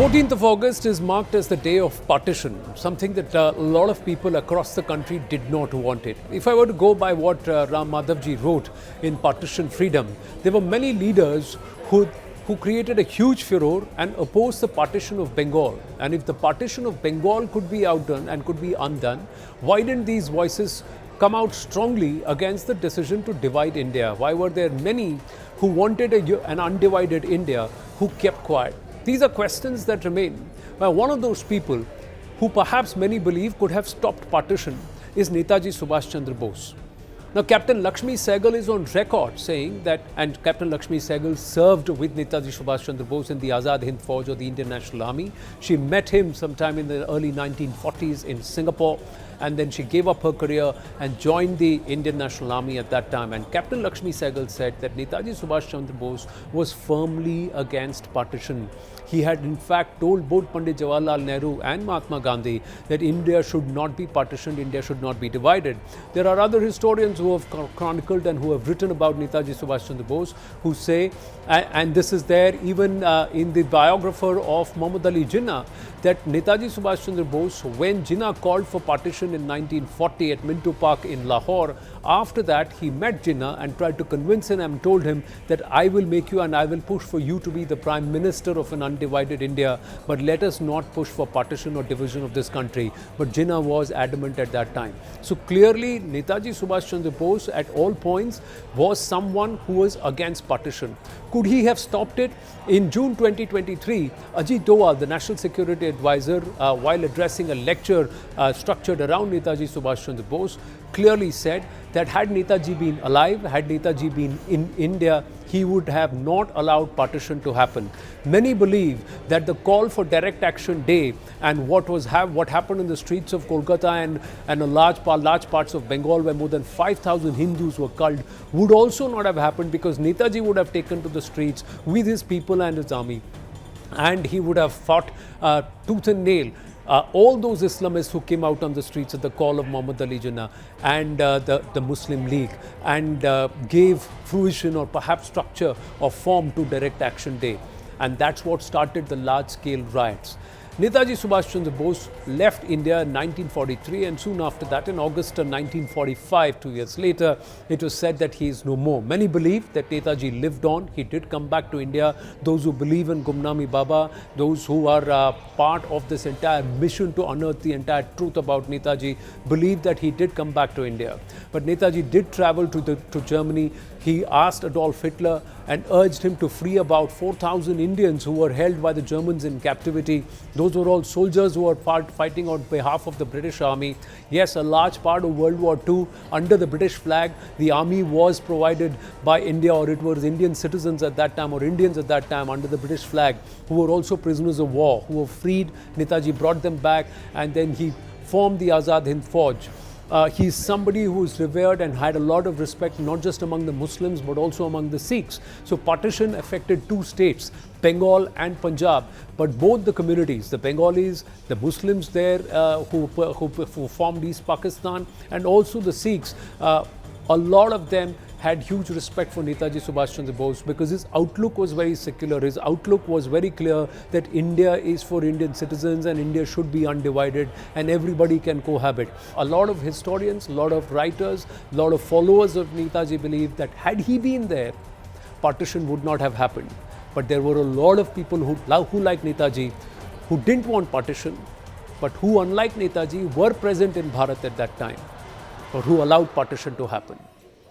14th of August is marked as the day of partition, something that a lot of people across the country did not want it. If I were to go by what Ram Madhavji wrote in Partition Freedom, there were many leaders who created a huge furor and opposed the partition of Bengal. And if the partition of Bengal could be outdone and could be undone, why didn't these voices come out strongly against the decision to divide India? Why were there many who wanted an undivided India who kept quiet? These are questions that remain. One of those people who perhaps many believe could have stopped partition is Netaji Subhash Chandra Bose. Now, Captain Lakshmi Sehgal is on record saying that, and Captain Lakshmi Sehgal served with Netaji Subhash Chandra Bose in the Azad Hind Fauj or the Indian National Army. She met him sometime in the early 1940s in Singapore, and then she gave up her career and joined the Indian National Army at that time. And Captain Lakshmi Sehgal said that Netaji Subhash Chandra Bose was firmly against partition. He had in fact told both Pandit Jawaharlal Nehru and Mahatma Gandhi that India should not be partitioned, India should not be divided. There are other historians who have chronicled and who have written about Netaji Subhash Chandra Bose who say, and this is there even in the biographer of Muhammad Ali Jinnah, that Netaji Subhash Chandra Bose, when Jinnah called for partition in 1940 at Minto Park in Lahore, after that he met Jinnah and tried to convince him and told him that I will make you and I will push for you to be the Prime Minister of an undivided India, but let us not push for partition or division of this country. But Jinnah was adamant at that time. So clearly Netaji Subhash Chandra Bose at all points was someone who was against partition. Could he have stopped it? In June 2023, Ajit Doval, the National Security Advisor, while addressing a lecture structured around Netaji Subhash Chandra Bose, clearly said that had Netaji been alive, had Netaji been in India, he would have not allowed partition to happen. Many believe that the call for direct action day and what happened in the streets of Kolkata and a large parts of Bengal where more than 5,000 Hindus were culled would also not have happened, because Netaji would have taken to the streets with his people and his army, and he would have fought tooth and nail all those Islamists who came out on the streets at the call of Muhammad Ali Jinnah and the Muslim League, and gave fruition or perhaps structure or form to Direct Action Day. And that's what started the large-scale riots. Netaji Subhash Chandra Bose left India in 1943, and soon after that, in August of 1945, 2 years later, it was said that he is no more. Many believe that Netaji lived on. He did come back to India. Those who believe in Gumnami Baba, those who are part of this entire mission to unearth the entire truth about Netaji, believe that he did come back to India. But Netaji did travel to Germany. He asked Adolf Hitler and urged him to free about 4,000 Indians who were held by the Germans in captivity. Those were all soldiers who were fighting on behalf of the British Army. Yes, a large part of World War II, under the British flag, the army was provided by India, or it was Indian citizens at that time, or Indians at that time under the British flag, who were also prisoners of war, who were freed. Netaji brought them back, and then he formed the Azad Hind Fauj. He's somebody who is revered and had a lot of respect, not just among the Muslims, but also among the Sikhs. So partition affected two states, Bengal and Punjab, but both the communities, the Bengalis, the Muslims there who formed East Pakistan, and also the Sikhs, a lot of them had huge respect for Netaji Subhash Chandra Bose, because his outlook was very secular. His outlook was very clear that India is for Indian citizens and India should be undivided and everybody can cohabit. A lot of historians, a lot of writers, a lot of followers of Netaji believe that had he been there, partition would not have happened. But there were a lot of people who like Netaji, who didn't want partition, but who, unlike Netaji, were present in Bharat at that time, or who allowed partition to happen.